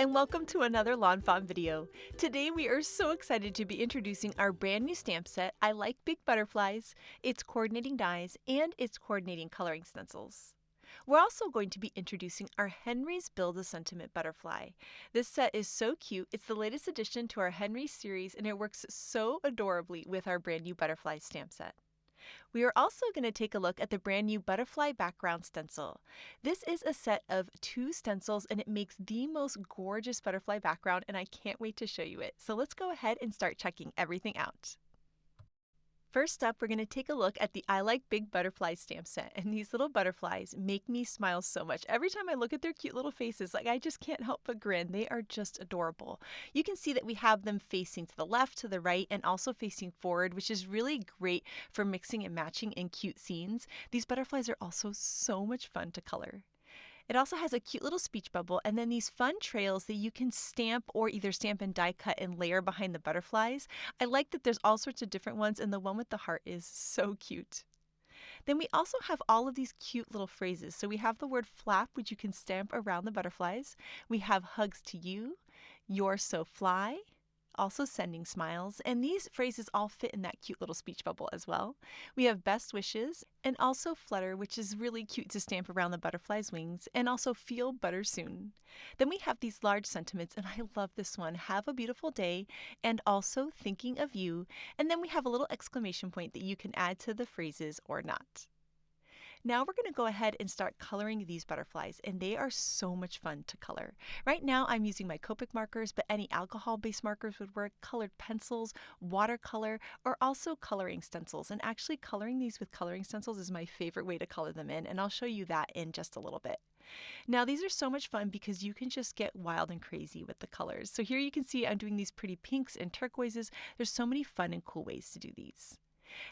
and welcome to another lawnfawn video. Today we are so excited to be introducing our brand new stamp set, I Like Big Butterflies, its coordinating dies, and its coordinating coloring stencils. We're also going to be introducing our Henry's Build a Sentiment Butterfly. This set is so cute, it's the latest addition to our Henry series and it works so adorably with our brand new butterfly stamp set. We are also going to take a look at the brand new butterfly background stencil. This is a set of 2 stencils and it makes the most gorgeous butterfly background and I can't wait to show you it. So let's go ahead and start checking everything out. First up, we're going to take a look at the I Like Big Butterflies stamp set, and these little butterflies make me smile so much. Every time I look at their cute little faces, I just can't help but grin. They are just adorable. You can see that we have them facing to the left, to the right, and also facing forward, which is really great for mixing and matching in cute scenes. These butterflies are also so much fun to color. It also has a cute little speech bubble and then these fun trails that you can stamp or either stamp and die cut and layer behind the butterflies. I like that there's all sorts of different ones and the one with the heart is so cute. Then we also have all of these cute little phrases. So we have the word flap, which you can stamp around the butterflies. We have hugs to you, you're so fly, also sending smiles, and these phrases all fit in that cute little speech bubble as well. We have best wishes and also flutter, which is really cute to stamp around the butterfly's wings, and also feel better soon. Then we have these large sentiments, and I love this one, have a beautiful day, and also thinking of you, and then we have a little exclamation point that you can add to the phrases or not. Now we're going to go ahead and start coloring these butterflies, and they are so much fun to color. Right now I'm using my Copic markers, but any alcohol-based markers would work, colored pencils, watercolor, or also coloring stencils. And actually coloring these with coloring stencils is my favorite way to color them in, and I'll show you that in just a little bit. Now these are so much fun because you can just get wild and crazy with the colors. So here you can see I'm doing these pretty pinks and turquoises. There's so many fun and cool ways to do these.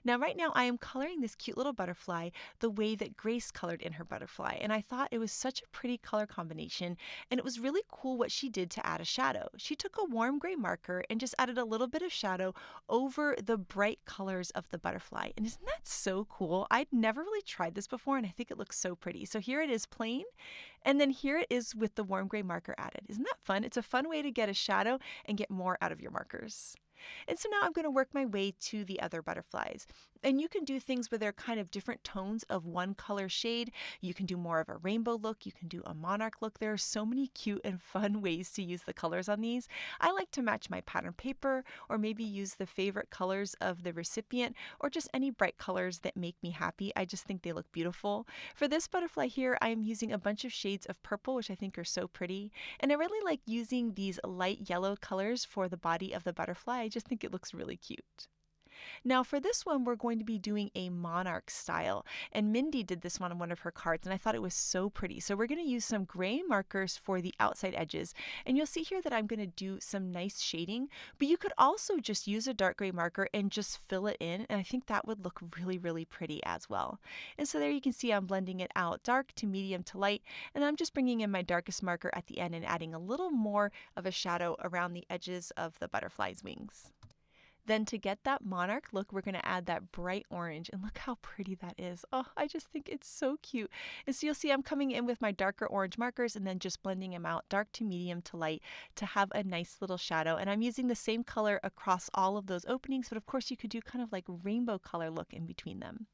Now right now I am coloring this cute little butterfly the way that Grace colored in her butterfly, and I thought it was such a pretty color combination and it was really cool what she did to add a shadow. She took a warm gray marker and just added a little bit of shadow over the bright colors of the butterfly, and isn't that so cool? I'd never really tried this before and I think it looks so pretty. So here it is plain and then here it is with the warm gray marker added. Isn't that fun? It's a fun way to get a shadow and get more out of your markers. And so now I'm going to work my way to the other butterflies. And you can do things where they're kind of different tones of one color shade. You can do more of a rainbow look. You can do a monarch look. There are so many cute and fun ways to use the colors on these. I like to match my pattern paper or maybe use the favorite colors of the recipient or just any bright colors that make me happy. I just think they look beautiful. For this butterfly here, I am using a bunch of shades of purple, which I think are so pretty. And I really like using these light yellow colors for the body of the butterfly. I just think it looks really cute. Now for this one, we're going to be doing a monarch style, and Mindy did this one on one of her cards and I thought it was so pretty. So we're going to use some gray markers for the outside edges, and you'll see here that I'm going to do some nice shading, but you could also just use a dark gray marker and just fill it in, and I think that would look really, really pretty as well. And so there you can see I'm blending it out dark to medium to light, and I'm just bringing in my darkest marker at the end and adding a little more of a shadow around the edges of the butterfly's wings. Then to get that monarch look, we're going to add that bright orange, and look how pretty that is. Oh, I just think it's so cute. And so you'll see I'm coming in with my darker orange markers and then just blending them out dark to medium to light to have a nice little shadow. And I'm using the same color across all of those openings, but of course you could do kind of like rainbow color look in between them.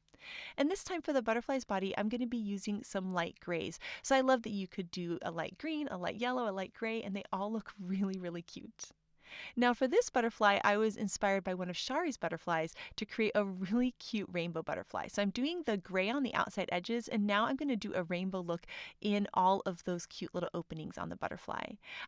And this time for the butterfly's body, I'm going to be using some light grays. So I love that you could do a light green, a light yellow, a light gray, and they all look really, really cute. Now for this butterfly, I was inspired by one of Shari's butterflies to create a really cute rainbow butterfly. So I'm doing the gray on the outside edges, and now I'm going to do a rainbow look in all of those cute little openings on the butterfly.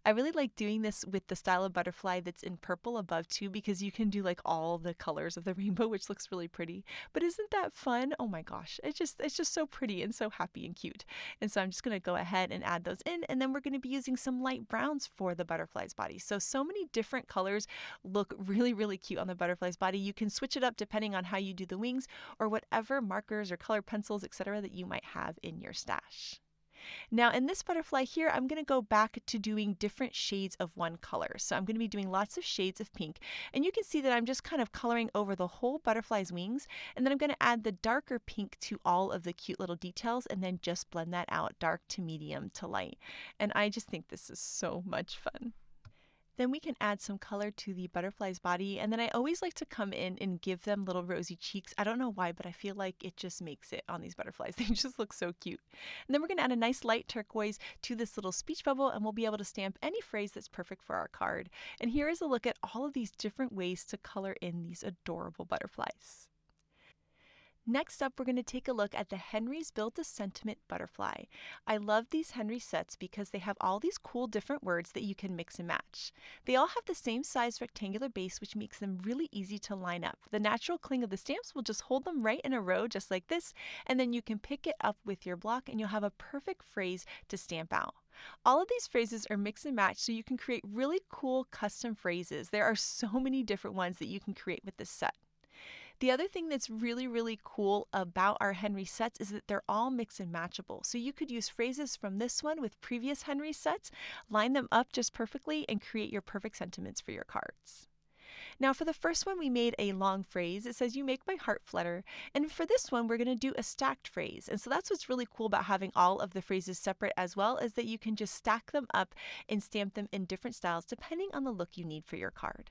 I really like doing this with the style of butterfly that's in purple above too, because you can do like all the colors of the rainbow, which looks really pretty. But isn't that fun? Oh my gosh, it's just so pretty and so happy and cute. And so I'm just going to go ahead and add those in, and then we're going to be using some light browns for the butterfly's body. So many different colors look really, really cute on the butterfly's body. You can switch it up depending on how you do the wings or whatever markers or colored pencils, etc. that you might have in your stash. Now in this butterfly here, I'm going to go back to doing different shades of one color. So I'm going to be doing lots of shades of pink, and you can see that I'm just kind of coloring over the whole butterfly's wings, and then I'm going to add the darker pink to all of the cute little details and then just blend that out, dark to medium to light. And I just think this is so much fun. Then we can add some color to the butterfly's body, and then I always like to come in and give them little rosy cheeks. I don't know why, but I feel like it just makes it on these butterflies. They just look so cute. And then we're going to add a nice light turquoise to this little speech bubble, and we'll be able to stamp any phrase that's perfect for our card. And here is a look at all of these different ways to color in these adorable butterflies. Next up, we're going to take a look at the Henry's Build a Sentiment butterfly. I love these Henry sets because they have all these cool different words that you can mix and match. They all have the same size rectangular base, which makes them really easy to line up. The natural cling of the stamps will just hold them right in a row just like this, and then you can pick it up with your block and you'll have a perfect phrase to stamp out. All of these phrases are mix and match, so you can create really cool custom phrases. There are so many different ones that you can create with this set. The other thing that's really cool about our Henry sets is that they're all mix and matchable. So you could use phrases from this one with previous Henry sets, line them up just perfectly, and create your perfect sentiments for your cards. Now for the first one, we made a long phrase. It says, "You make my heart flutter." And for this one, we're going to do a stacked phrase. And so that's what's really cool about having all of the phrases separate as well, is that you can just stack them up and stamp them in different styles depending on the look you need for your card.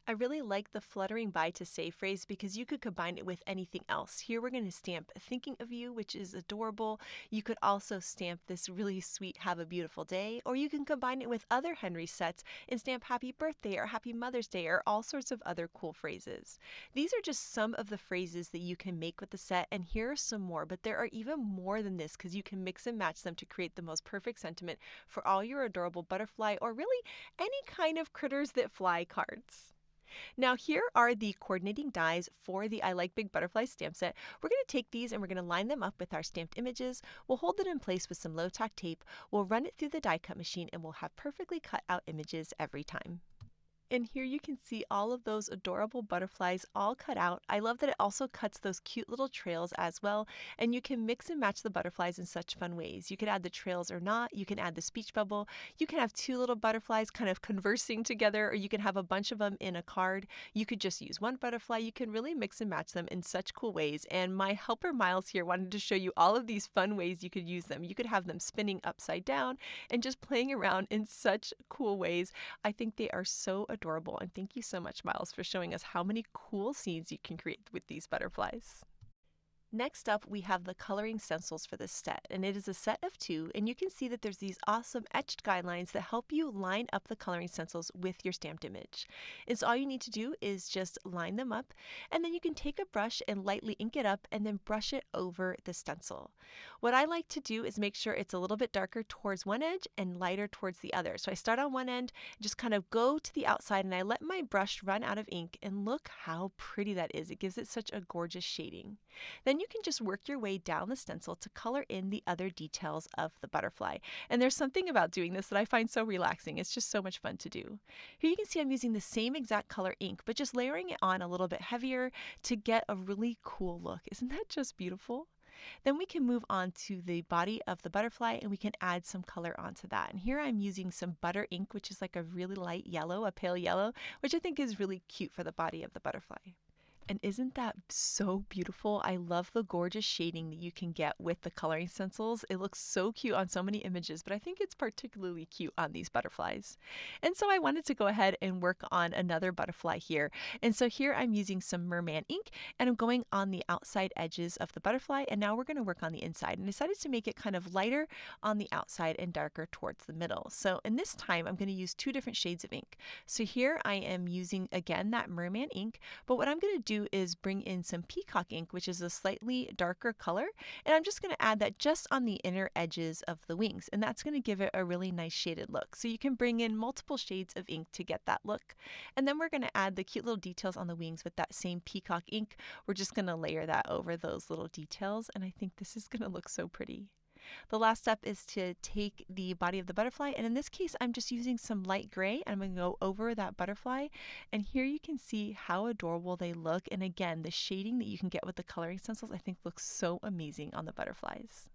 I really like the fluttering by to say phrase because you could combine it with anything else. Here we're going to stamp thinking of you, which is adorable. You could also stamp this really sweet have a beautiful day, or you can combine it with other Henry sets and stamp happy birthday or happy Mother's Day or all sorts of other cool phrases. These are just some of the phrases that you can make with the set, and here are some more, but there are even more than this because you can mix and match them to create the most perfect sentiment for all your adorable butterfly or really any kind of critters that fly cards. Now here are the coordinating dies for the I Like Big Butterflies stamp set. We're going to take these and we're going to line them up with our stamped images. We'll hold it in place with some low tack tape. We'll run it through the die cut machine and we'll have perfectly cut out images every time. And here you can see all of those adorable butterflies all cut out. I love that it also cuts those cute little trails as well, and you can mix and match the butterflies in such fun ways. You could add the trails or not, you can add the speech bubble, you can have two little butterflies kind of conversing together, or you can have a bunch of them in a card. You could just use one butterfly. You can really mix and match them in such cool ways, and my helper Miles here wanted to show you all of these fun ways you could use them. You could have them spinning upside down and just playing around in such cool ways. I think they are so adorable, and thank you so much, Miles, for showing us how many cool scenes you can create with these butterflies. Next up, we have the coloring stencils for this set, and it is a set of 2, and you can see that there's these awesome etched guidelines that help you line up the coloring stencils with your stamped image. And so all you need to do is just line them up, and then you can take a brush and lightly ink it up and then brush it over the stencil. What I like to do is make sure it's a little bit darker towards one edge and lighter towards the other. So I start on one end, just kind of go to the outside, and I let my brush run out of ink, and look how pretty that is. It gives it such a gorgeous shading. Then you can just work your way down the stencil to color in the other details of the butterfly. And there's something about doing this that I find so relaxing. It's just so much fun to do. Here you can see I'm using the same exact color ink, but just layering it on a little bit heavier to get a really cool look. Isn't that just beautiful? Then we can move on to the body of the butterfly and we can add some color onto that. And here I'm using some butter ink, which is like a really light yellow, a pale yellow, which I think is really cute for the body of the butterfly. And isn't that so beautiful? I love the gorgeous shading that you can get with the coloring stencils. It looks so cute on so many images, but I think it's particularly cute on these butterflies. And so I wanted to go ahead and work on another butterfly here. And so here I'm using some mermaid ink and I'm going on the outside edges of the butterfly, and now we're going to work on the inside. And I decided to make it kind of lighter on the outside and darker towards the middle. So in this time, I'm going to use 2 different shades of ink. So here I am using, again, that mermaid ink, but what I'm going to do is bring in some peacock ink, which is a slightly darker color, and I'm just going to add that just on the inner edges of the wings, and that's going to give it a really nice shaded look. So you can bring in multiple shades of ink to get that look. And then we're going to add the cute little details on the wings with that same peacock ink. We're just going to layer that over those little details, and I think this is going to look so pretty. The last step is to take the body of the butterfly, and in this case I'm just using some light gray, and I'm going to go over that butterfly, and here you can see how adorable they look. And again, the shading that you can get with the coloring stencils I think looks so amazing on the butterflies.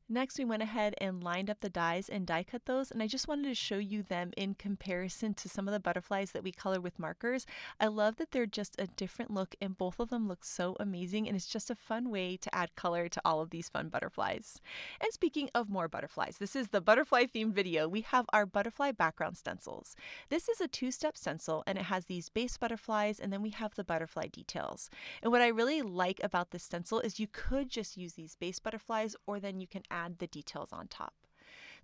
Next, we went ahead and lined up the dies and die cut those, and I just wanted to show you them in comparison to some of the butterflies that we colored with markers. I love that they're just a different look, and both of them look so amazing, and it's just a fun way to add color to all of these fun butterflies. And speaking of more butterflies, this is the butterfly themed video. We have our butterfly background stencils. This is a two-step stencil, and it has these base butterflies, and then we have the butterfly details. And what I really like about this stencil is you could just use these base butterflies, or then you can add the details on top.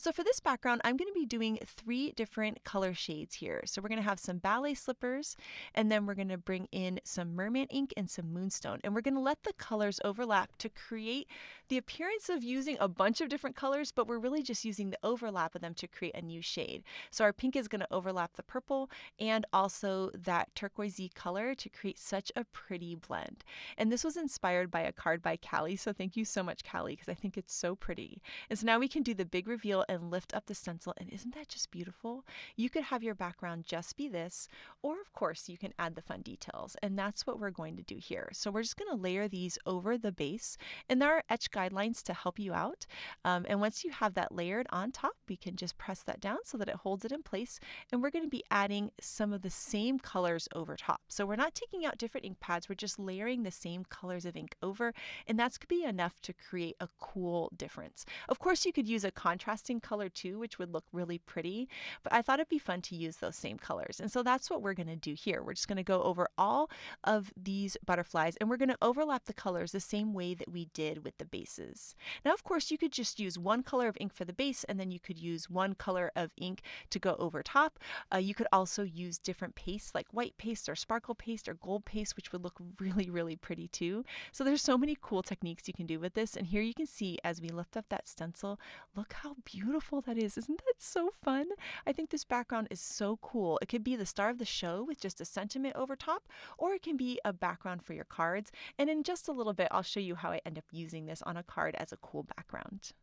So for this background, I'm going to be doing 3 different color shades here. So we're going to have some ballet slippers, and then we're going to bring in some mermaid ink and some moonstone. And we're going to let the colors overlap to create the appearance of using a bunch of different colors, but we're really just using the overlap of them to create a new shade. So our pink is going to overlap the purple and also that turquoisey color to create such a pretty blend. And this was inspired by a card by Callie, so thank you so much, Callie, because I think it's so pretty. And so now we can do the big reveal and lift up the stencil, and isn't that just beautiful? You could have your background just be this, or of course you can add the fun details, and that's what we're going to do here. So we're just going to layer these over the base, and there are etch guidelines to help you out. And once you have that layered on top, we can just press that down so that it holds it in place, and we're going to be adding some of the same colors over top. So we're not taking out different ink pads, we're just layering the same colors of ink over, and that's going to be enough to create a cool difference. Of course, you could use a contrasting color too, which would look really pretty, but I thought it'd be fun to use those same colors. And so that's what we're going to do here. We're just going to go over all of these butterflies, and we're going to overlap the colors the same way that we did with the bases. Now, of course, you could just use one color of ink for the base, and then you could use one color of ink to go over top. You could also use different pastes like white paste or sparkle paste or gold paste, which would look really, really pretty too. So there's so many cool techniques you can do with this. And here you can see as we lift up that stencil, look how beautiful that is. Isn't that so fun? I think this background is so cool. It could be the star of the show with just a sentiment over top, or it can be a background for your cards. And in just a little bit, I'll show you how I end up using this on a card as a cool background.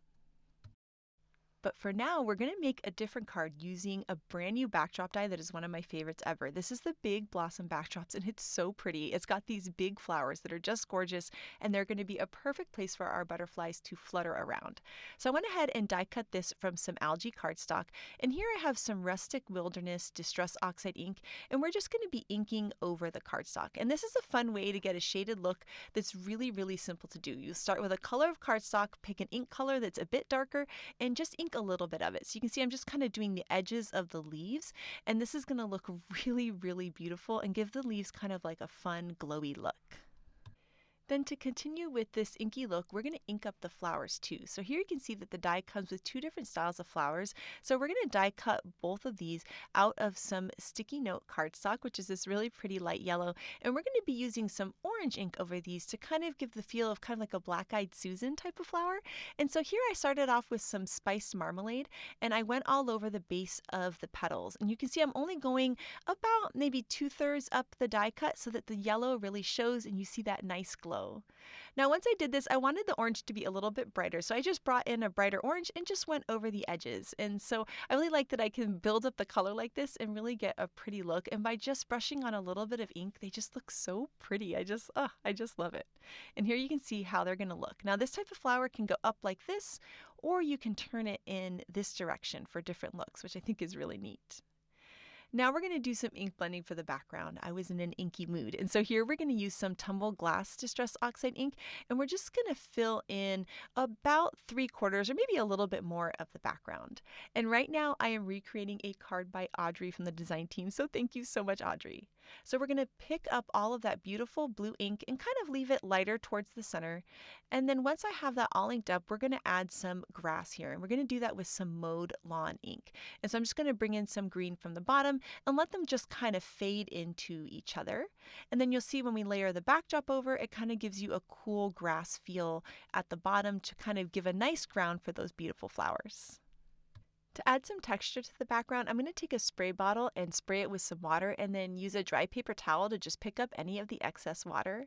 But for now, we're going to make a different card using a brand new backdrop die that is one of my favorites ever. This is the Big Blossom Backdrops, and it's so pretty. It's got these big flowers that are just gorgeous, and they're going to be a perfect place for our butterflies to flutter around. So I went ahead and die cut this from some algae cardstock, and here I have some Rustic Wilderness Distress Oxide ink, and we're just going to be inking over the cardstock. And this is a fun way to get a shaded look that's really, really simple to do. You start with a color of cardstock, pick an ink color that's a bit darker, and just ink a little bit of it. So you can see I'm just kind of doing the edges of the leaves, and this is going to look really, really beautiful and give the leaves kind of like a fun glowy look. Then to continue with this inky look, we're going to ink up the flowers too. So here you can see that the die comes with 2 different styles of flowers. So we're going to die cut both of these out of some sticky note cardstock, which is this really pretty light yellow. And we're going to be using some orange ink over these to kind of give the feel of kind of like a black-eyed Susan type of flower. And so here I started off with some spiced marmalade, and I went all over the base of the petals. And you can see I'm only going about maybe 2/3 up the die cut so that the yellow really shows and you see that nice glow. Now, once I did this, I wanted the orange to be a little bit brighter, so I just brought in a brighter orange and just went over the edges. And so I really like that I can build up the color like this and really get a pretty look. And by just brushing on a little bit of ink, they just look so pretty. I just love it. And here you can see how they're going to look. Now, this type of flower can go up like this, or you can turn it in this direction for different looks, which I think is really neat. Now we're going to do some ink blending for the background. I was in an inky mood. And so here we're going to use some Tumble Glass Distress Oxide ink, and we're just going to fill in about 3/4 or maybe a little bit more of the background. And right now I am recreating a card by Audrey from the design team, so thank you so much, Audrey. So we're going to pick up all of that beautiful blue ink and kind of leave it lighter towards the center. And then once I have that all inked up, we're going to add some grass here, and we're going to do that with some Mowed Lawn ink. And so I'm just going to bring in some green from the bottom and let them just kind of fade into each other. And then you'll see when we layer the backdrop over, it kind of gives you a cool grass feel at the bottom to kind of give a nice ground for those beautiful flowers. To add some texture to the background, I'm going to take a spray bottle and spray it with some water and then use a dry paper towel to just pick up any of the excess water.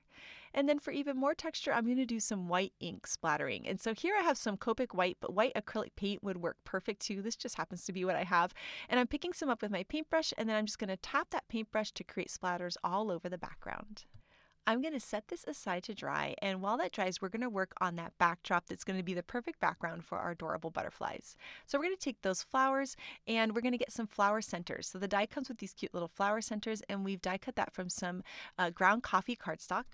And then for even more texture, I'm going to do some white ink splattering. And so here I have some Copic white, but white acrylic paint would work perfect too. This just happens to be what I have. And I'm picking some up with my paintbrush, and then I'm just going to tap that paintbrush to create splatters all over the background. I'm going to set this aside to dry, and while that dries, we're going to work on that backdrop that's going to be the perfect background for our adorable butterflies. So we're going to take those flowers and we're going to get some flower centers. So the die comes with these cute little flower centers, and we've die cut that from some ground coffee cardstock.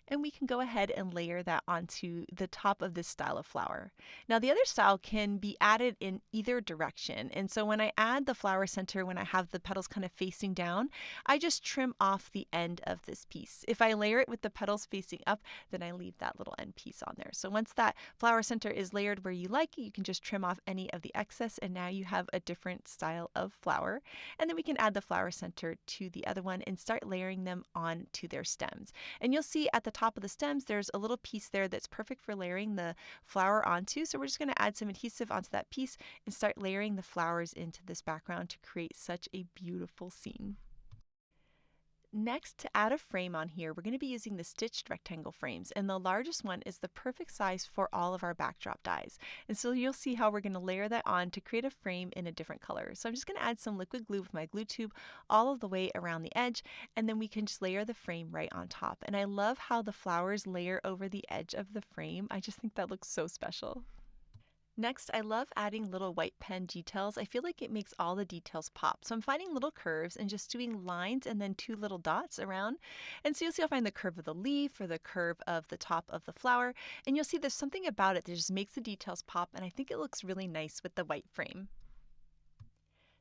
And we can go ahead and layer that onto the top of this style of flower. Now the other style can be added in either direction, and so when I add the flower center, when I have the petals kind of facing down, I just trim off the end of this piece. If I layer it with the petals facing up, then I leave that little end piece on there. So once that flower center is layered where you like it, you can just trim off any of the excess, and now you have a different style of flower. And then we can add the flower center to the other one and start layering them onto their stems. And you'll see at the top of the stems, there's a little piece there that's perfect for layering the flower onto. So we're just going to add some adhesive onto that piece and start layering the flowers into this background to create such a beautiful scene. Next, to add a frame on here, we're going to be using the stitched rectangle frames, and the largest one is the perfect size for all of our backdrop dies. And so you'll see how we're going to layer that on to create a frame in a different color. So I'm just going to add some liquid glue with my glue tube all of the way around the edge, and then we can just layer the frame right on top. And I love how the flowers layer over the edge of the frame. I just think that looks so special. Next, I love adding little white pen details. I feel like it makes all the details pop. So I'm finding little curves and just doing lines and then 2 little dots around. And so you'll see I'll find the curve of the leaf or the curve of the top of the flower. And you'll see there's something about it that just makes the details pop, and I think it looks really nice with the white frame.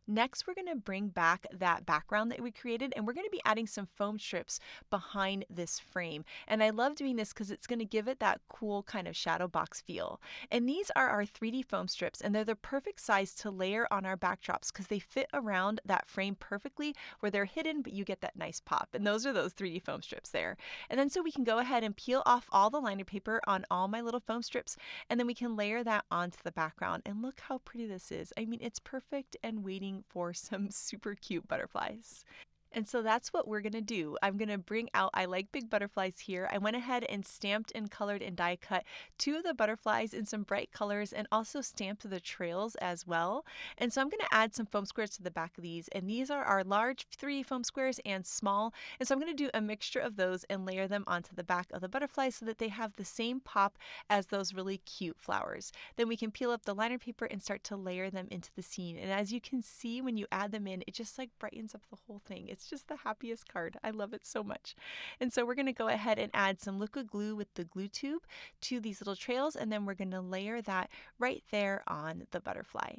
Next, we're going to bring back that background that we created, and we're going to be adding some foam strips behind this frame. And I love doing this because it's going to give it that cool kind of shadow box feel. And these are our 3D foam strips, and they're the perfect size to layer on our backdrops because they fit around that frame perfectly where they're hidden, but you get that nice pop. And those are those 3D foam strips there. And then so we can go ahead and peel off all the liner paper on all my little foam strips, and then we can layer that onto the background. And look how pretty this is. I mean, it's perfect and waiting for some super cute butterflies. And so that's what we're going to do. I'm going to bring out I Like Big Butterflies here. I went ahead and stamped and colored and die cut 2 of the butterflies in some bright colors and also stamped the trails as well. And so I'm going to add some foam squares to the back of these. And these are our large 3D foam squares and small. And so I'm going to do a mixture of those and layer them onto the back of the butterflies so that they have the same pop as those really cute flowers. Then we can peel up the liner paper and start to layer them into the scene. And as you can see, when you add them in, it just like brightens up the whole thing. It's just the happiest card. I love it so much. And so we're going to go ahead and add some liquid glue with the glue tube to these little trails, and then we're going to layer that right there on the butterfly.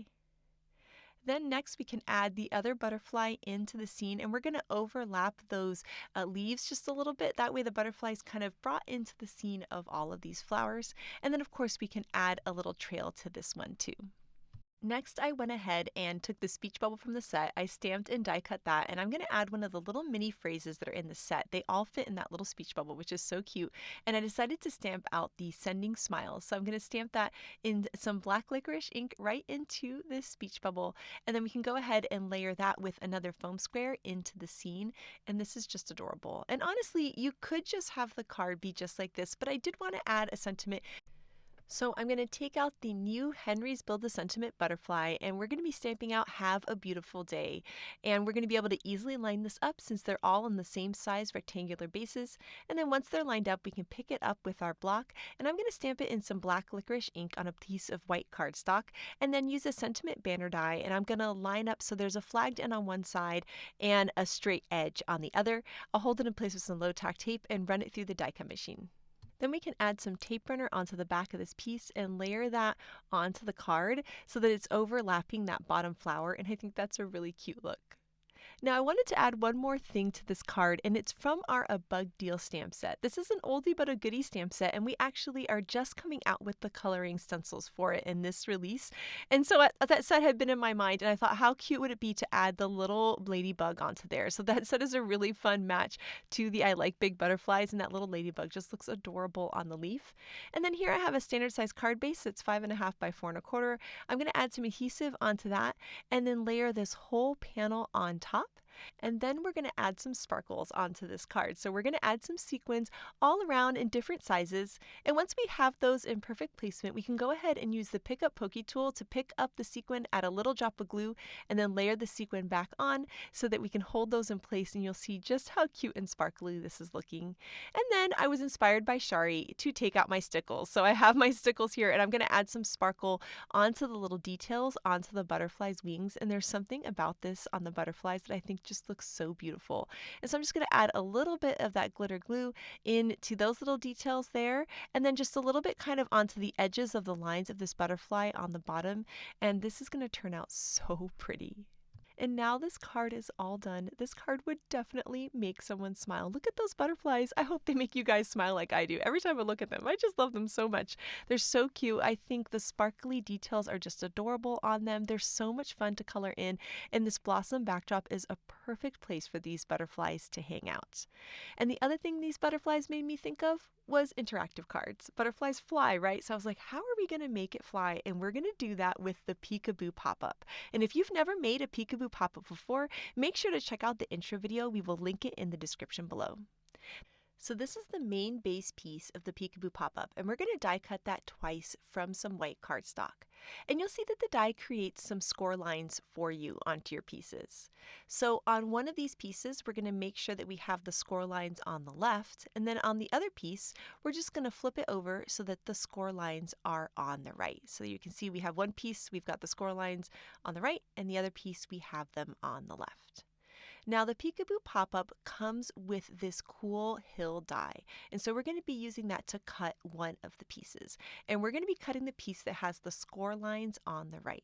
Then next we can add the other butterfly into the scene, and we're going to overlap those leaves just a little bit. That way the butterfly's kind of brought into the scene of all of these flowers. And then of course we can add a little trail to this one too. Next, I went ahead and took the speech bubble from the set. I stamped and die cut that, and I'm going to add one of the little mini phrases that are in the set. They all fit in that little speech bubble, which is so cute. And I decided to stamp out the sending smiles. So I'm going to stamp that in some black licorice ink right into this speech bubble. And then we can go ahead and layer that with another foam square into the scene. And this is just adorable. And honestly, you could just have the card be just like this, but I did want to add a sentiment. So I'm going to take out the new Henry's Build a Sentiment butterfly, and we're going to be stamping out Have a Beautiful Day. And we're going to be able to easily line this up since they're all on the same size rectangular bases. And then once they're lined up, we can pick it up with our block. And I'm going to stamp it in some black licorice ink on a piece of white cardstock, and then use a sentiment banner die. And I'm going to line up so there's a flagged end on one side and a straight edge on the other. I'll hold it in place with some low tack tape and run it through the die cut machine. Then we can add some tape runner onto the back of this piece and layer that onto the card so that it's overlapping that bottom flower, and I think that's a really cute look. Now I wanted to add one more thing to this card, and it's from our A Bug Deal stamp set. This is an oldie but a goodie stamp set, and we actually are just coming out with the coloring stencils for it in this release. And so that set had been in my mind, and I thought how cute would it be to add the little ladybug onto there. So that set is a really fun match to the I Like Big Butterflies, and that little ladybug just looks adorable on the leaf. And then here I have a standard size card base that's 5.5 by 4.25. I'm going to add some adhesive onto that and then layer this whole panel on top. And then we're going to add some sparkles onto this card. So we're going to add some sequins all around in different sizes. And once we have those in perfect placement, we can go ahead and use the Pick Up Pokey tool to pick up the sequin, add a little drop of glue, and then layer the sequin back on so that we can hold those in place, and you'll see just how cute and sparkly this is looking. And then I was inspired by Shari to take out my stickles. So I have my stickles here, and I'm going to add some sparkle onto the little details, onto the butterfly's wings. And there's something about this on the butterflies that I think just looks so beautiful. And so I'm just going to add a little bit of that glitter glue into those little details there, and then just a little bit kind of onto the edges of the lines of this butterfly on the bottom. And this is going to turn out so pretty. And now this card is all done. This card would definitely make someone smile. Look at those butterflies. I hope they make you guys smile like I do. Every time I look at them, I just love them so much. They're so cute. I think the sparkly details are just adorable on them. They're so much fun to color in, and this blossom backdrop is a perfect place for these butterflies to hang out. And the other thing these butterflies made me think of was interactive cards. Butterflies fly, right? So I was like, how are we going to make it fly? And we're going to do that with the Peekaboo pop-up. And if you've never made a Peekaboo pop-up before, make sure to check out the intro video. We will link it in the description below. So this is the main base piece of the Peekaboo pop-up, and we're going to die cut that twice from some white cardstock. And you'll see that the die creates some score lines for you onto your pieces. So on one of these pieces, we're going to make sure that we have the score lines on the left, and then on the other piece, we're just going to flip it over so that the score lines are on the right. So you can see we have one piece, we've got the score lines on the right, and the other piece, we have them on the left. Now the Peekaboo pop-up comes with this cool hill die, and so we're going to be using that to cut one of the pieces. And we're going to be cutting the piece that has the score lines on the right.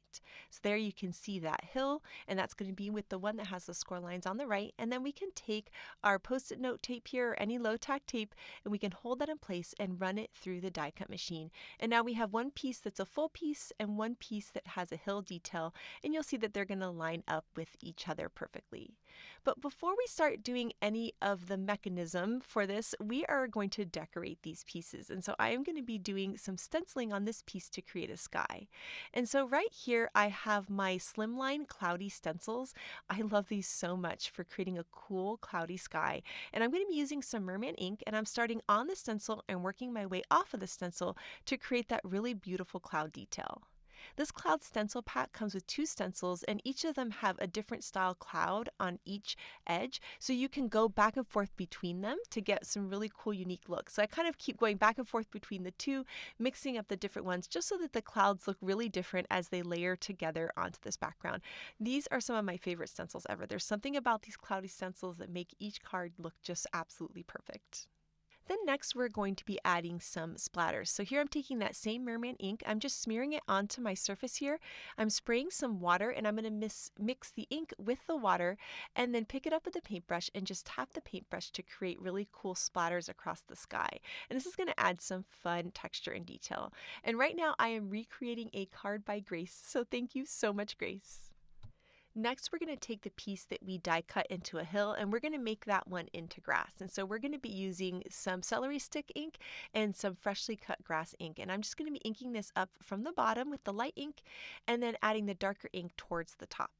So there you can see that hill, and that's going to be with the one that has the score lines on the right. And then we can take our Post-it note tape here, or any low-tack tape, and we can hold that in place and run it through the die cut machine. And now we have one piece that's a full piece and one piece that has a hill detail, and you'll see that they're going to line up with each other perfectly. But before we start doing any of the mechanism for this, we are going to decorate these pieces. And so I am going to be doing some stenciling on this piece to create a sky. And so right here I have my slimline cloudy stencils. I love these so much for creating a cool cloudy sky. And I'm going to be using some mermaid ink, and I'm starting on the stencil and working my way off of the stencil to create that really beautiful cloud detail. This cloud stencil pack comes with 2 stencils, and each of them have a different style cloud on each edge, so you can go back and forth between them to get some really cool unique looks. So I kind of keep going back and forth between the two, mixing up the different ones just so that the clouds look really different as they layer together onto this background. These are some of my favorite stencils ever. There's something about these cloudy stencils that make each card look just absolutely perfect. Then next we're going to be adding some splatters. So here I'm taking that same mermaid ink, I'm just smearing it onto my surface here. I'm spraying some water, and I'm going to mix the ink with the water, and then pick it up with a paintbrush and just tap the paintbrush to create really cool splatters across the sky. And this is going to add some fun texture and detail. And right now I am recreating a card by Grace, so thank you so much, Grace. Next, we're going to take the piece that we die cut into a hill, and we're going to make that one into grass. And so we're going to be using some celery stick ink and some freshly cut grass ink. And I'm just going to be inking this up from the bottom with the light ink, and then adding the darker ink towards the top.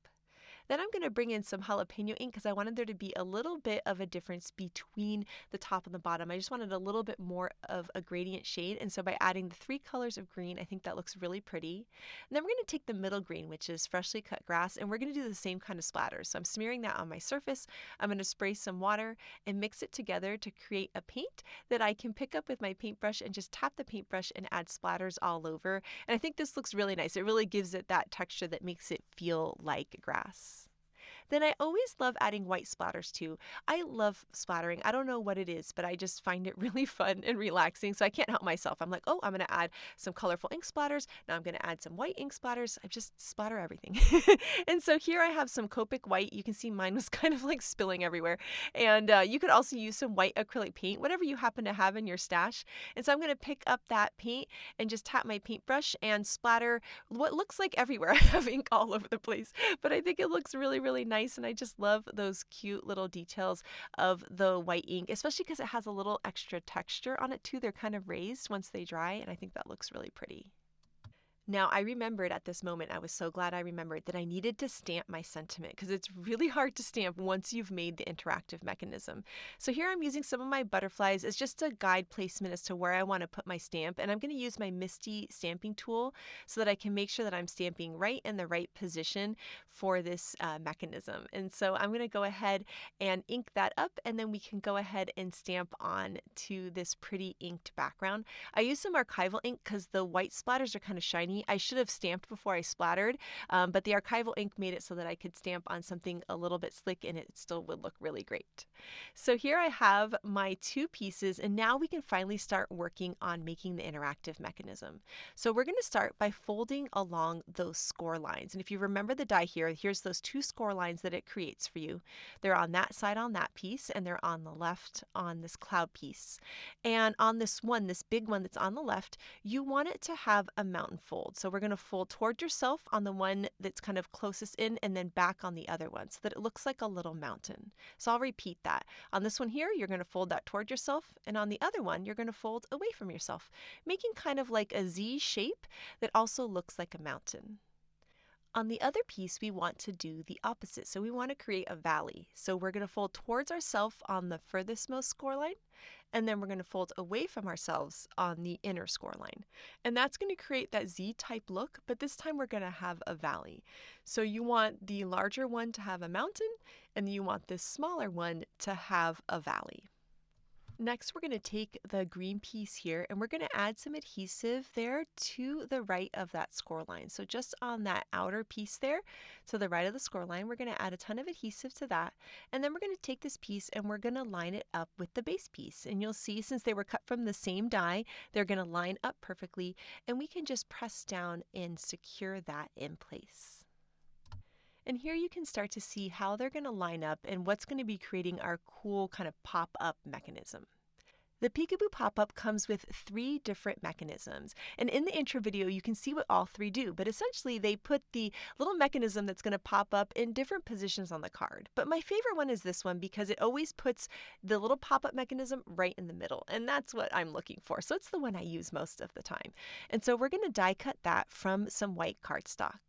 Then I'm going to bring in some jalapeno ink because I wanted there to be a little bit of a difference between the top and the bottom. I just wanted a little bit more of a gradient shade, and so by adding the 3 colors of green, I think that looks really pretty. And then we're going to take the middle green, which is freshly cut grass, and we're going to do the same kind of splatter. So I'm smearing that on my surface. I'm going to spray some water and mix it together to create a paint that I can pick up with my paintbrush and just tap the paintbrush and add splatters all over. And I think this looks really nice. It really gives it that texture that makes it feel like grass. Then I always love adding white splatters too. I love splattering. I don't know what it is, but I just find it really fun and relaxing, so I can't help myself. I'm like, oh, I'm going to add some colorful ink splatters. Now I'm going to add some white ink splatters. I just splatter everything. And so here I have some copic white. You can see mine was kind of like spilling everywhere. And you could also use some white acrylic paint, whatever you happen to have in your stash. And so I'm going to pick up that paint and just tap my paintbrush and splatter what looks like everywhere. I have ink all over the place, but I think it looks really, really nice. And I just love those cute little details of the white ink, especially because it has a little extra texture on it too. They're kind of raised once they dry, and I think that looks really pretty. Now, I remembered at this moment, I was so glad I remembered that I needed to stamp my sentiment because it's really hard to stamp once you've made the interactive mechanism. So here I'm using some of my butterflies as just a guide placement as to where I want to put my stamp. And I'm going to use my MISTI stamping tool so that I can make sure that I'm stamping right in the right position for this mechanism. And so I'm going to go ahead and ink that up, and then we can go ahead and stamp on to this pretty inked background. I use some archival ink because the white splatters are kind of shiny. I should have stamped before I splattered, but the archival ink made it so that I could stamp on something a little bit slick and it still would look really great. So here I have my two pieces, and now we can finally start working on making the interactive mechanism. So we're going to start by folding along those score lines. And if you remember the die here, here's those two score lines that it creates for you. They're on that side on that piece, and they're on the left on this cloud piece. And on this one, this big one that's on the left, you want it to have a mountain fold. So we're going to fold toward yourself on the one that's kind of closest in, and then back on the other one so that it looks like a little mountain. So I'll repeat that. On this one here, you're going to fold that toward yourself, and on the other one, you're going to fold away from yourself, making kind of like a Z shape that also looks like a mountain. On the other piece, we want to do the opposite. So we want to create a valley. So we're going to fold towards ourselves on the furthest most score line, and then we're going to fold away from ourselves on the inner score line. And that's going to create that Z-type look, but this time we're going to have a valley. So you want the larger one to have a mountain, and you want this smaller one to have a valley. Next, we're going to take the green piece here, and we're going to add some adhesive there to the right of that score line. So just on that outer piece there, to the right of the score line, we're going to add a ton of adhesive to that. And then we're going to take this piece and we're going to line it up with the base piece. And you'll see, since they were cut from the same die, they're going to line up perfectly. And we can just press down and secure that in place. And here you can start to see how they're going to line up and what's going to be creating our cool kind of pop-up mechanism. The Peekaboo pop-up comes with 3 different mechanisms, and in the intro video you can see what all 3 do, but essentially they put the little mechanism that's going to pop up in different positions on the card. But my favorite one is this one because it always puts the little pop-up mechanism right in the middle, and that's what I'm looking for, so it's the one I use most of the time. And so we're going to die cut that from some white cardstock.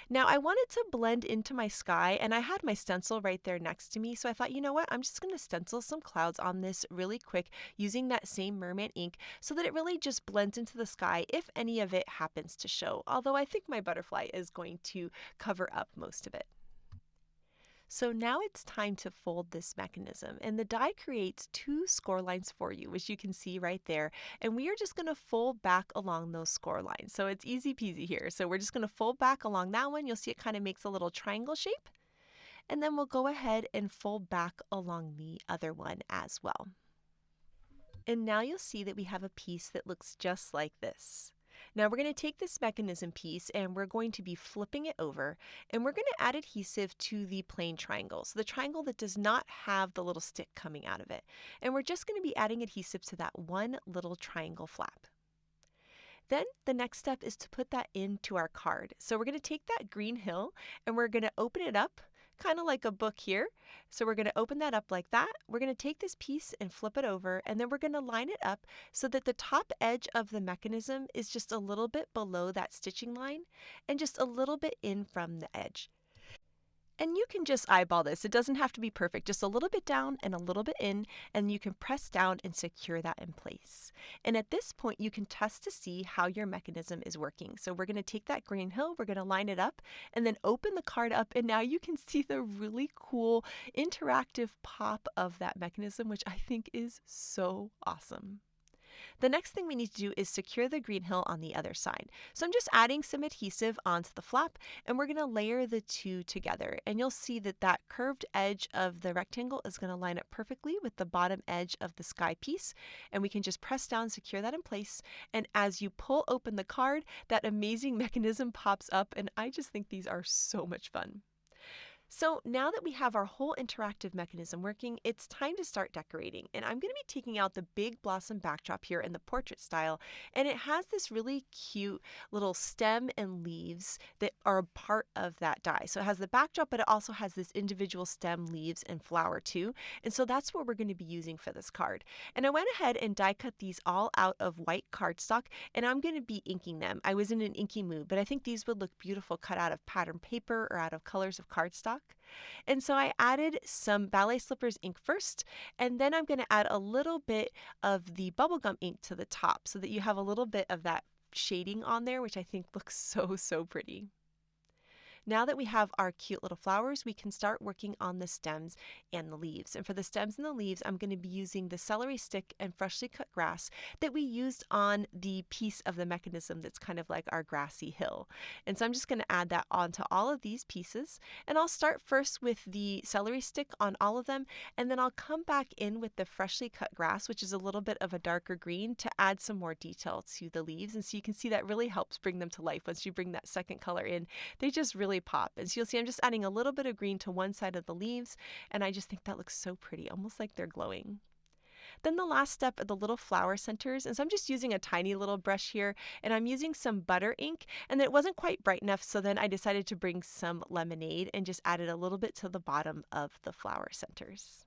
Now I wanted to blend into my sky, and I had my stencil right there next to me, so I thought, you know what, I'm just going to stencil some clouds on this really quick using that same mermaid ink so that it really just blends into the sky if any of it happens to show, although I think my butterfly is going to cover up most of it. So now it's time to fold this mechanism, and the die creates 2 score lines for you, which you can see right there, and we are just going to fold back along those score lines. So it's easy peasy here. So we're just going to fold back along that one. You'll see it kind of makes a little triangle shape, and then we'll go ahead and fold back along the other one as well. And now you'll see that we have a piece that looks just like this. Now we're going to take this mechanism piece and we're going to be flipping it over, and we're going to add adhesive to the plain triangle, so the triangle that does not have the little stick coming out of it. And we're just going to be adding adhesive to that one little triangle flap. Then the next step is to put that into our card. So we're going to take that green hill and we're going to open it up, kind of like a book here. So we're going to open that up like that. We're going to take this piece and flip it over, and then we're going to line it up so that the top edge of the mechanism is just a little bit below that stitching line and just a little bit in from the edge. And you can just eyeball this. It doesn't have to be perfect, just a little bit down and a little bit in, and you can press down and secure that in place. And at this point, you can test to see how your mechanism is working. So we're going to take that green hill, we're going to line it up, and then open the card up, and now you can see the really cool interactive pop of that mechanism, which I think is so awesome. The next thing we need to do is secure the green hill on the other side. So I'm just adding some adhesive onto the flap, and we're going to layer the 2 together. And you'll see that that curved edge of the rectangle is going to line up perfectly with the bottom edge of the sky piece. And we can just press down, secure that in place. And as you pull open the card, that amazing mechanism pops up, and I just think these are so much fun. So now that we have our whole interactive mechanism working, it's time to start decorating. And I'm going to be taking out the big blossom backdrop here in the portrait style. And it has this really cute little stem and leaves that are a part of that die. So it has the backdrop, but it also has this individual stem, leaves, and flower too. And so that's what we're going to be using for this card. And I went ahead and die cut these all out of white cardstock, and I'm going to be inking them. I was in an inky mood, but I think these would look beautiful cut out of pattern paper or out of colors of cardstock. And so I added some ballet slippers ink first, and then I'm going to add a little bit of the bubblegum ink to the top so that you have a little bit of that shading on there, which I think looks so pretty. Now that we have our cute little flowers, we can start working on the stems and the leaves. And for the stems and the leaves, I'm going to be using the celery stick and freshly cut grass that we used on the piece of the mechanism that's kind of like our grassy hill. And so I'm just going to add that onto all of these pieces. And I'll start first with the celery stick on all of them, and then I'll come back in with the freshly cut grass, which is a little bit of a darker green, to add some more detail to the leaves. And so you can see that really helps bring them to life. Once you bring that second color in, they just really pop. And so you'll see I'm just adding a little bit of green to one side of the leaves, and I just think that looks so pretty, almost like they're glowing. Then the last step are the little flower centers, and so I'm just using a tiny little brush here, and I'm using some butter ink, and it wasn't quite bright enough, so then I decided to bring some lemonade and just added a little bit to the bottom of the flower centers.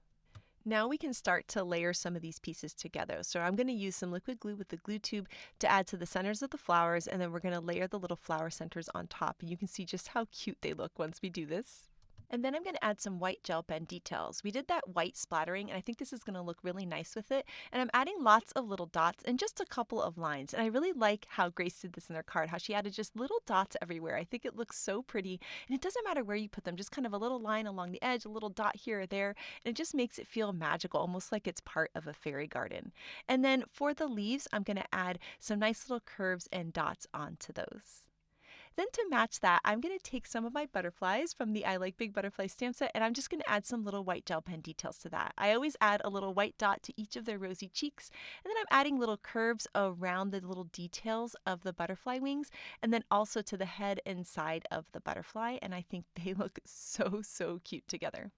Now we can start to layer some of these pieces together. So I'm going to use some liquid glue with the glue tube to add to the centers of the flowers, and then we're going to layer the little flower centers on top. And you can see just how cute they look once we do this. And then I'm going to add some white gel pen details. We did that white splattering, and I think this is going to look really nice with it. And I'm adding lots of little dots and just a couple of lines. And I really like how Grace did this in her card, how she added just little dots everywhere. I think it looks so pretty. And it doesn't matter where you put them, just kind of a little line along the edge, a little dot here or there. And it just makes it feel magical, almost like it's part of a fairy garden. And then for the leaves, I'm going to add some nice little curves and dots onto those. Then to match that, I'm going to take some of my butterflies from the I Like Big Butterfly stamp set, and I'm just going to add some little white gel pen details to that. I always add a little white dot to each of their rosy cheeks, and then I'm adding little curves around the little details of the butterfly wings, and then also to the head and side of the butterfly, and I think they look so cute together.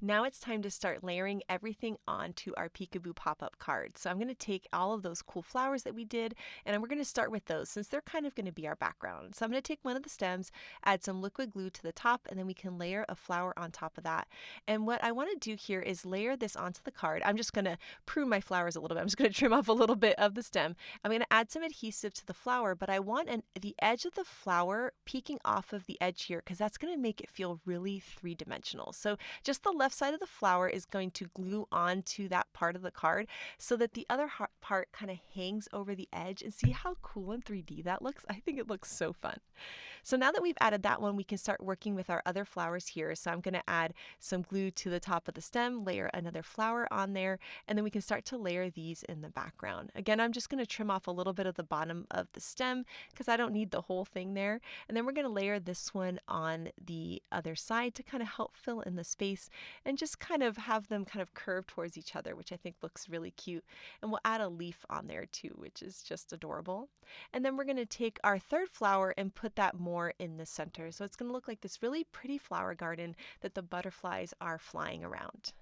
Now it's time to start layering everything onto our Peekaboo pop-up card. So I'm going to take all of those cool flowers that we did, and we're going to start with those since they're kind of going to be our background. So I'm going to take one of the stems, add some liquid glue to the top, and then we can layer a flower on top of that. And what I want to do here is layer this onto the card. I'm just going to prune my flowers a little bit. I'm just going to trim off a little bit of the stem. I'm going to add some adhesive to the flower, but I want the edge of the flower peeking off of the edge here because that's going to make it feel really three-dimensional. So just the left side of the flower is going to glue onto that part of the card so that the other part kind of hangs over the edge, and see how cool in 3D that looks? I think it looks so fun. So now that we've added that one, we can start working with our other flowers here. So I'm going to add some glue to the top of the stem, layer another flower on there, and then we can start to layer these in the background. Again, I'm just going to trim off a little bit of the bottom of the stem because I don't need the whole thing there. And then we're going to layer this one on the other side to kind of help fill in the space and just kind of have them kind of curve towards each other, which I think looks really cute. And we'll add a leaf on there too, which is just adorable. And then we're going to take our third flower and put that more in the center. So it's going to look like this really pretty flower garden that the butterflies are flying around.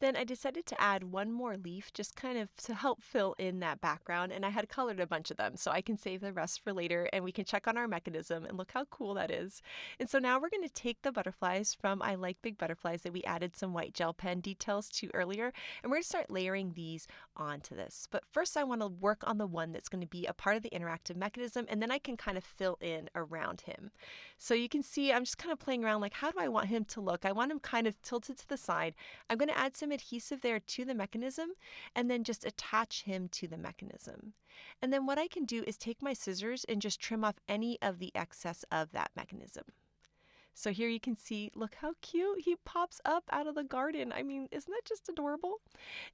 Then I decided to add one more leaf just kind of to help fill in that background, and I had colored a bunch of them so I can save the rest for later and we can check on our mechanism and look how cool that is. And so now we're going to take the butterflies from I Like Big Butterflies that we added some white gel pen details to earlier, and we're going to start layering these onto this. But first I want to work on the one that's going to be a part of the interactive mechanism, and then I can kind of fill in around him. So you can see I'm just kind of playing around like, how do I want him to look? I want him kind of tilted to the side. I'm going to add some adhesive there to the mechanism and then just attach him to the mechanism. And then what I can do is take my scissors and just trim off any of the excess of that mechanism. So here you can see, look how cute he pops up out of the garden. I mean, isn't that just adorable?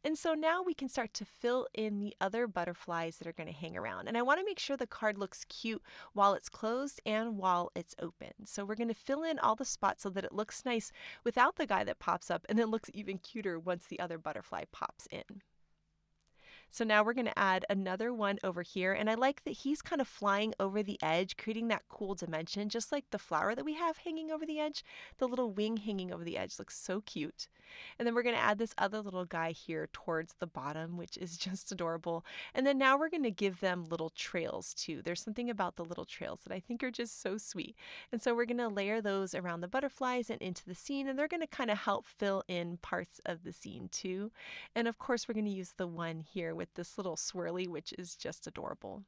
And so now we can start to fill in the other butterflies that are going to hang around. And I want to make sure the card looks cute while it's closed and while it's open. So we're going to fill in all the spots so that it looks nice without the guy that pops up, and then looks even cuter once the other butterfly pops in. So now we're going to add another one over here, and I like that he's kind of flying over the edge, creating that cool dimension, just like the flower that we have hanging over the edge. The little wing hanging over the edge looks so cute. And then we're going to add this other little guy here towards the bottom, which is just adorable. And then now we're going to give them little trails too. There's something about the little trails that I think are just so sweet. And so we're going to layer those around the butterflies and into the scene, and they're going to kind of help fill in parts of the scene too. And of course, we're going to use the one here with this little swirly, which is just adorable.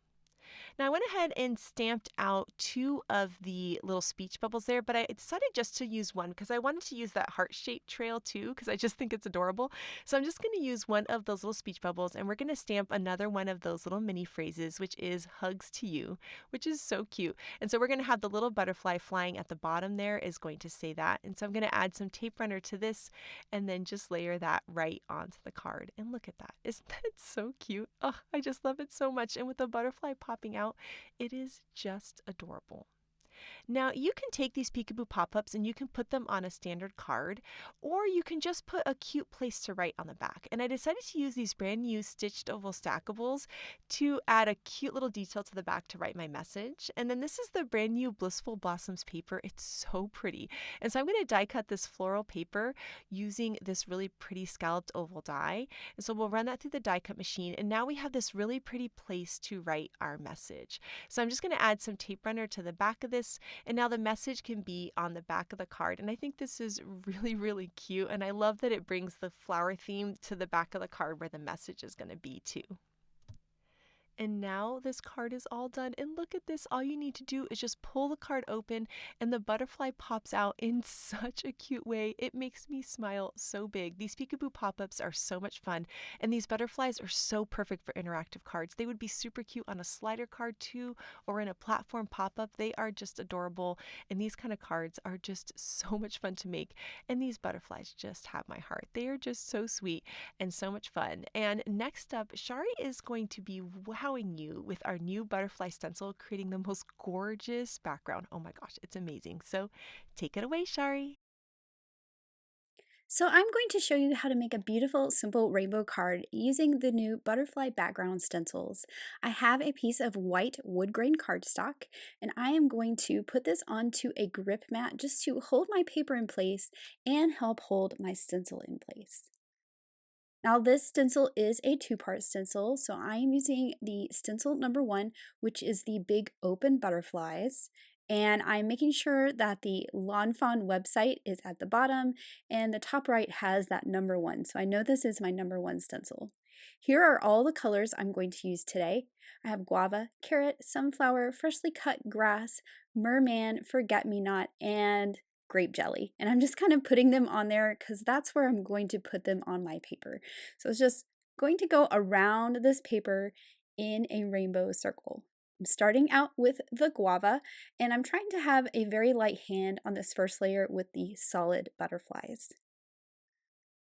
Now I went ahead and stamped out two of the little speech bubbles there, but I decided just to use one because I wanted to use that heart-shaped trail too because I just think it's adorable. So I'm just going to use one of those little speech bubbles, and we're going to stamp another one of those little mini phrases, which is hugs to you, which is so cute. And so we're going to have the little butterfly flying at the bottom there is going to say that. And so I'm going to add some tape runner to this and then just layer that right onto the card. And look at that. Isn't that so cute? Oh, I just love it so much. And with the butterfly popping out, it is just adorable. Now you can take these Peekaboo pop-ups and you can put them on a standard card, or you can just put a cute place to write on the back. And I decided to use these brand new stitched oval stackables to add a cute little detail to the back to write my message. And then this is the brand new Blissful Blossoms paper. It's so pretty. And so I'm going to die cut this floral paper using this really pretty scalloped oval die. And so we'll run that through the die cut machine, and now we have this really pretty place to write our message. So I'm just going to add some tape runner to the back of this, and now the message can be on the back of the card. And I think this is really, really cute. And I love that it brings the flower theme to the back of the card where the message is going to be too. And now this card is all done, and look at this. All you need to do is just pull the card open and the butterfly pops out in such a cute way. It makes me smile so big. These Peekaboo pop-ups are so much fun, and these butterflies are so perfect for interactive cards. They would be super cute on a slider card too, or in a platform pop-up. They are just adorable, and these kind of cards are just so much fun to make, and these butterflies just have my heart. They are just so sweet and so much fun. And next up, Shari is going to be wowing you with our new butterfly stencil, creating the most gorgeous background. Oh my gosh, it's amazing. So take it away, Shari. So I'm going to show you how to make a beautiful, simple rainbow card using the new butterfly background stencils. I have a piece of white wood grain cardstock, and I am going to put this onto a grip mat just to hold my paper in place and help hold my stencil in place. Now this stencil is a two-part stencil, so I am using the stencil number 1, which is the big open butterflies, and I'm making sure that the lawnfawn website is at the bottom and the top right has that number 1, so I know this is my number 1 stencil. Here are all the colors I'm going to use today. I have guava, carrot, sunflower, freshly cut grass, merman, forget-me-not, and grape jelly. And I'm just kind of putting them on there because that's where I'm going to put them on my paper. So it's just going to go around this paper in a rainbow circle. I'm starting out with the guava, and I'm trying to have a very light hand on this first layer with the solid butterflies.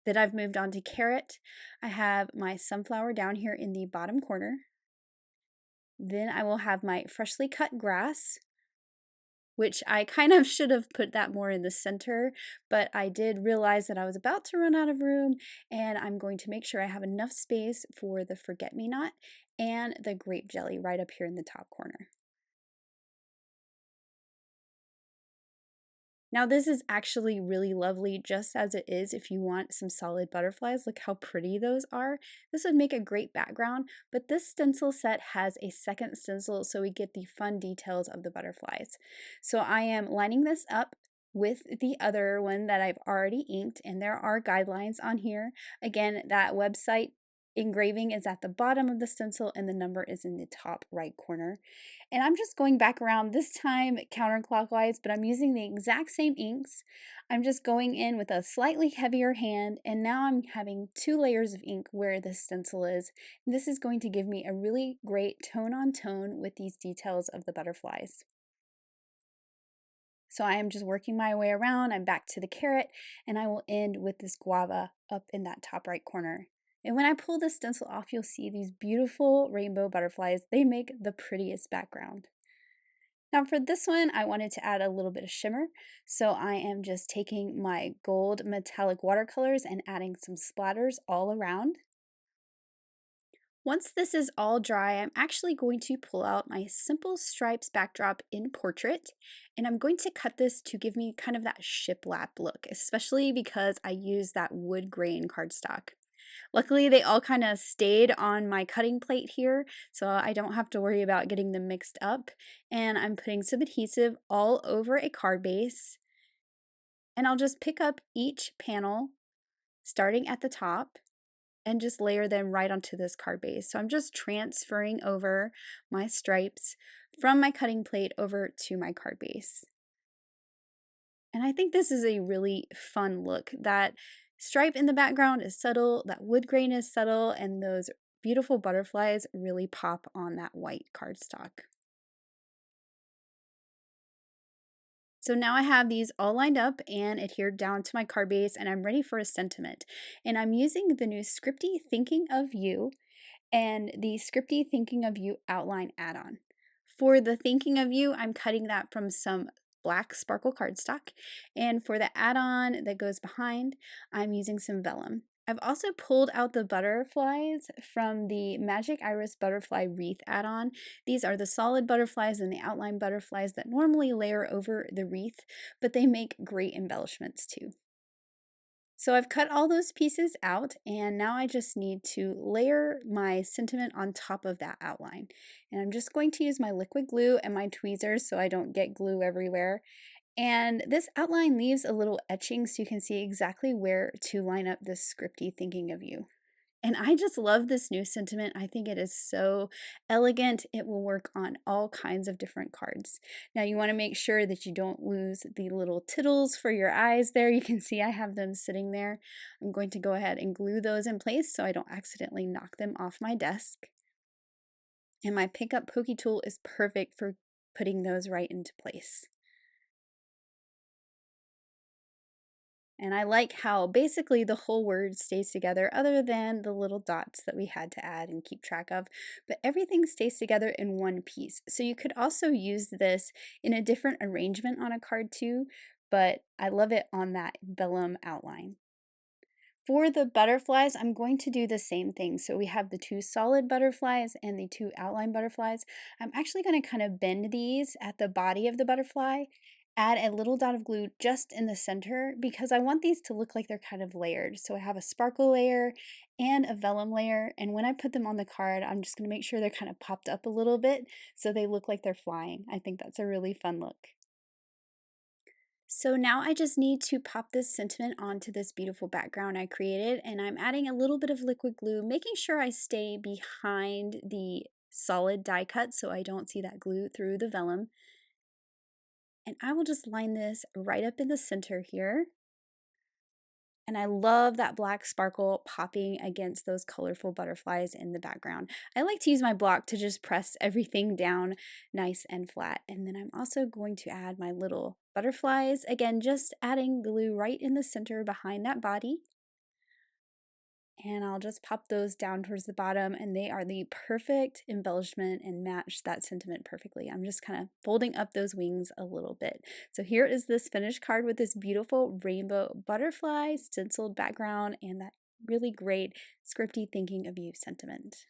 Then I've moved on to carrot. I have my sunflower down here in the bottom corner. Then I will have my freshly cut grass, which I kind of should have put that more in the center, but I did realize that I was about to run out of room, and I'm going to make sure I have enough space for the forget-me-not and the grape jelly right up here in the top corner. Now this is actually really lovely just as it is if you want some solid butterflies. Look how pretty those are. This would make a great background, but this stencil set has a second stencil so we get the fun details of the butterflies. So I am lining this up with the other one that I've already inked, and there are guidelines on here. Again, that website engraving is at the bottom of the stencil and the number is in the top right corner. And I'm just going back around this time counterclockwise, but I'm using the exact same inks. I'm just going in with a slightly heavier hand, and now I'm having 2 layers of ink where the stencil is. And this is going to give me a really great tone on tone with these details of the butterflies. So I am just working my way around. I'm back to the carrot, and I will end with this guava up in that top right corner. And when I pull this stencil off, you'll see these beautiful rainbow butterflies. They make the prettiest background. Now for this one, I wanted to add a little bit of shimmer. So I am just taking my gold metallic watercolors and adding some splatters all around. Once this is all dry, I'm actually going to pull out my simple stripes backdrop in portrait, and I'm going to cut this to give me kind of that shiplap look, especially because I use that wood grain cardstock. Luckily, they all kind of stayed on my cutting plate here, so I don't have to worry about getting them mixed up. And I'm putting some adhesive all over a card base, and I'll just pick up each panel starting at the top and just layer them right onto this card base. So I'm just transferring over my stripes from my cutting plate over to my card base. And I think this is a really fun look. That stripe in the background is subtle, that wood grain is subtle, and those beautiful butterflies really pop on that white cardstock. So now I have these all lined up and adhered down to my card base, and I'm ready for a sentiment. And I'm using the new Scripty Thinking of You and the Scripty Thinking of You outline add-on. For the Thinking of You, I'm cutting that from some black sparkle cardstock, and for the add-on that goes behind, I'm using some vellum. I've also pulled out the butterflies from the Magic Iris Butterfly Wreath add-on. These are the solid butterflies and the outline butterflies that normally layer over the wreath, but they make great embellishments too. So I've cut all those pieces out, and now I just need to layer my sentiment on top of that outline. And I'm just going to use my liquid glue and my tweezers so I don't get glue everywhere. And this outline leaves a little etching so you can see exactly where to line up this scripty thinking of you. And I just love this new sentiment. I think it is so elegant. It will work on all kinds of different cards. Now you want to make sure that you don't lose the little tittles for your eyes there. You can see I have them sitting there. I'm going to go ahead and glue those in place so I don't accidentally knock them off my desk. And my pick up pokey tool is perfect for putting those right into place. And I like how basically the whole word stays together other than the little dots that we had to add and keep track of, but everything stays together in one piece. So you could also use this in a different arrangement on a card too, but I love it on that vellum outline. For the butterflies, I'm going to do the same thing. So we have the two solid butterflies and the two outline butterflies. I'm actually going to kind of bend these at the body of the butterfly, add a little dot of glue just in the center because I want these to look like they're kind of layered. So I have a sparkle layer and a vellum layer, and when I put them on the card, I'm just going to make sure they're kind of popped up a little bit so they look like they're flying. I think that's a really fun look. So now I just need to pop this sentiment onto this beautiful background I created, and I'm adding a little bit of liquid glue, making sure I stay behind the solid die cut so I don't see that glue through the vellum. And I will just line this right up in the center here. And I love that black sparkle popping against those colorful butterflies in the background. I like to use my block to just press everything down nice and flat. And then I'm also going to add my little butterflies. Again, just adding glue right in the center behind that body. And I'll just pop those down towards the bottom, and they are the perfect embellishment and match that sentiment perfectly. I'm just kind of folding up those wings a little bit. So here is this finished card with this beautiful rainbow butterfly stenciled background and that really great scripty thinking of you sentiment.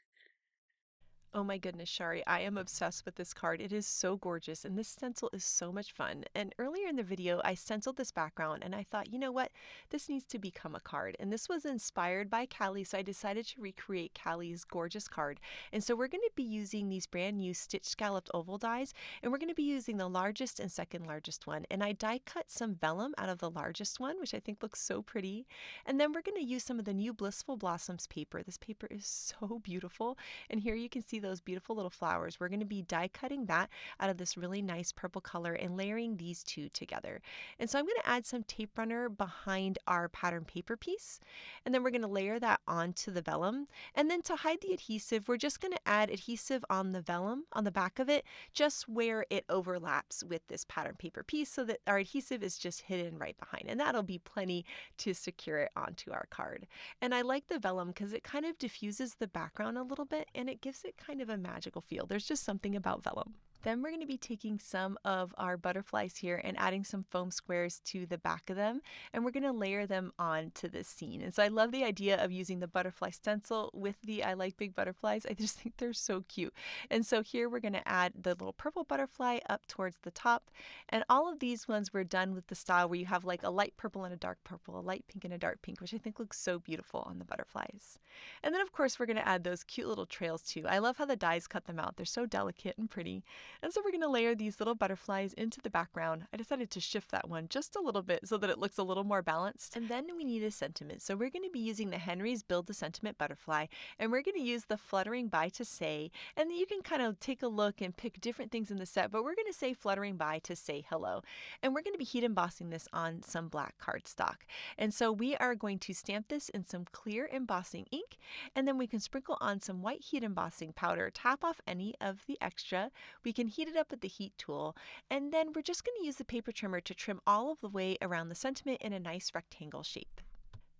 Oh my goodness, Shari, I am obsessed with this card. It is so gorgeous, and this stencil is so much fun. And earlier in the video, I stenciled this background, and I thought, you know what? This needs to become a card. And this was inspired by Callie, so I decided to recreate Callie's gorgeous card. And so we're going to be using these brand new stitch scalloped oval dies, and we're going to be using the largest and second largest one. And I die cut some vellum out of the largest one, which I think looks so pretty. And then we're going to use some of the new Blissful Blossoms paper. This paper is so beautiful. And here you can see those beautiful little flowers. We're going to be die cutting that out of this really nice purple color and layering these two together. And so I'm going to add some tape runner behind our pattern paper piece, and then we're going to layer that onto the vellum. And then to hide the adhesive, we're just going to add adhesive on the vellum on the back of it, just where it overlaps with this pattern paper piece so that our adhesive is just hidden right behind, and that'll be plenty to secure it onto our card. And I like the vellum because it kind of diffuses the background a little bit and it gives it kind of a magical feel. There's just something about vellum. Then we're going to be taking some of our butterflies here and adding some foam squares to the back of them, and we're going to layer them onto this scene. And so I love the idea of using the butterfly stencil with the I Like Big Butterflies. I just think they're so cute. And so here we're going to add the little purple butterfly up towards the top, and all of these ones were done with the style where you have like a light purple and a dark purple, a light pink and a dark pink, which I think looks so beautiful on the butterflies. And then of course we're going to add those cute little trails too. I love how the dies cut them out. They're so delicate and pretty. And so we're going to layer these little butterflies into the background. I decided to shift that one just a little bit so that it looks a little more balanced. And then we need a sentiment. So we're going to be using the Henry's Build a Sentiment butterfly, and we're going to use the Fluttering By to say, and you can kind of take a look and pick different things in the set, but we're going to say Fluttering By to say hello. And we're going to be heat embossing this on some black cardstock. And so we are going to stamp this in some clear embossing ink, and then we can sprinkle on some white heat embossing powder, tap off any of the extra. We can heat it up with the heat tool, and then we're just going to use the paper trimmer to trim all of the way around the sentiment in a nice rectangle shape.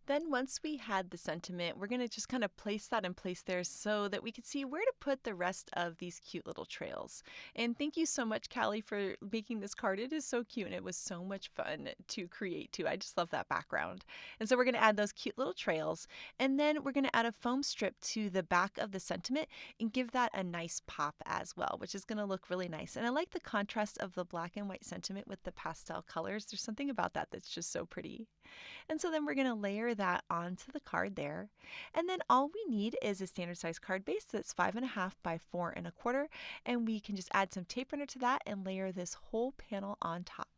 Then once we had the sentiment, we're going to just kind of place that in place there so that we can see where to put the rest of these cute little trails. And thank you so much, Callie, for making this card. It is so cute and it was so much fun to create too. I just love that background. And so we're going to add those cute little trails, and then we're going to add a foam strip to the back of the sentiment and give that a nice pop as well, which is going to look really nice. And I like the contrast of the black and white sentiment with the pastel colors. There's something about that that's just so pretty. And so then we're going to layer that onto the card there. And then all we need is a standard size card base that's 5.5 by 4.25. And we can just add some tape runner to that and layer this whole panel on top.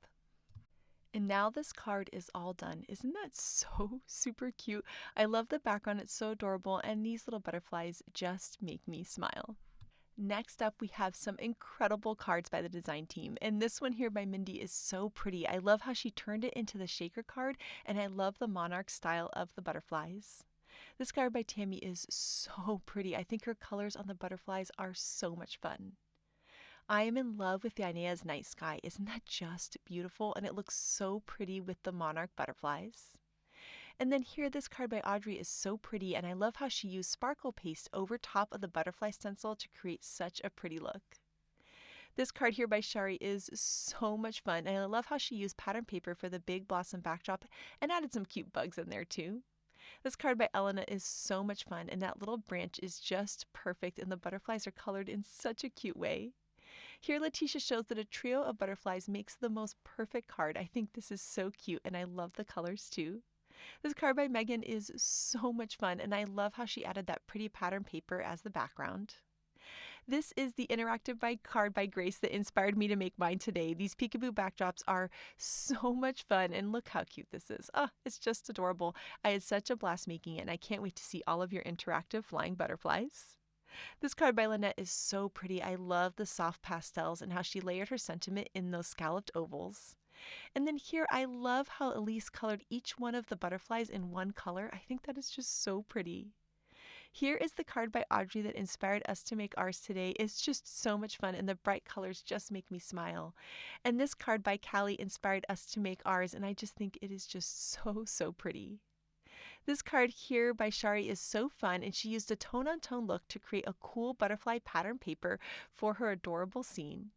And now this card is all done. Isn't that so super cute? I love the background. It's so adorable. And these little butterflies just make me smile. Next up, we have some incredible cards by the design team, and this one here by Mindy is so pretty. I love how she turned it into the shaker card, and I love the monarch style of the butterflies. This card by Tambi is so pretty. I think her colors on the butterflies are so much fun. I am in love with the Aeneas Night Sky. Isn't that just beautiful? And it looks so pretty with the monarch butterflies. And then here, this card by Audrey is so pretty, and I love how she used sparkle paste over top of the butterfly stencil to create such a pretty look. This card here by Shari is so much fun, and I love how she used pattern paper for the big blossom backdrop and added some cute bugs in there too. This card by Elena is so much fun, and that little branch is just perfect, and the butterflies are colored in such a cute way. Here, Letitia shows that a trio of butterflies makes the most perfect card. I think this is so cute, and I love the colors too. This card by Megan is so much fun, and I love how she added that pretty pattern paper as the background. This is the interactive card by Grace that inspired me to make mine today. These Peekaboo backdrops are so much fun, and look how cute this is. Oh, it's just adorable. I had such a blast making it, and I can't wait to see all of your interactive flying butterflies. This card by Lynette is so pretty. I love the soft pastels and how she layered her sentiment in those scalloped ovals. And then here, I love how Elise colored each one of the butterflies in one color. I think that is just so pretty. Here is the card by Audrey that inspired us to make ours today. It's just so much fun, and the bright colors just make me smile. And this card by Callie inspired us to make ours, and I just think it is just so pretty. This card here by Shari is so fun, and she used a tone-on-tone look to create a cool butterfly pattern paper for her adorable scene.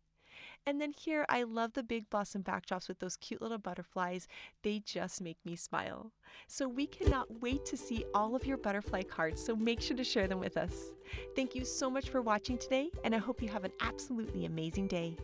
And then here, I love the big blossom backdrops with those cute little butterflies. They just make me smile. So we cannot wait to see all of your butterfly cards, so make sure to share them with us. Thank you so much for watching today, and I hope you have an absolutely amazing day.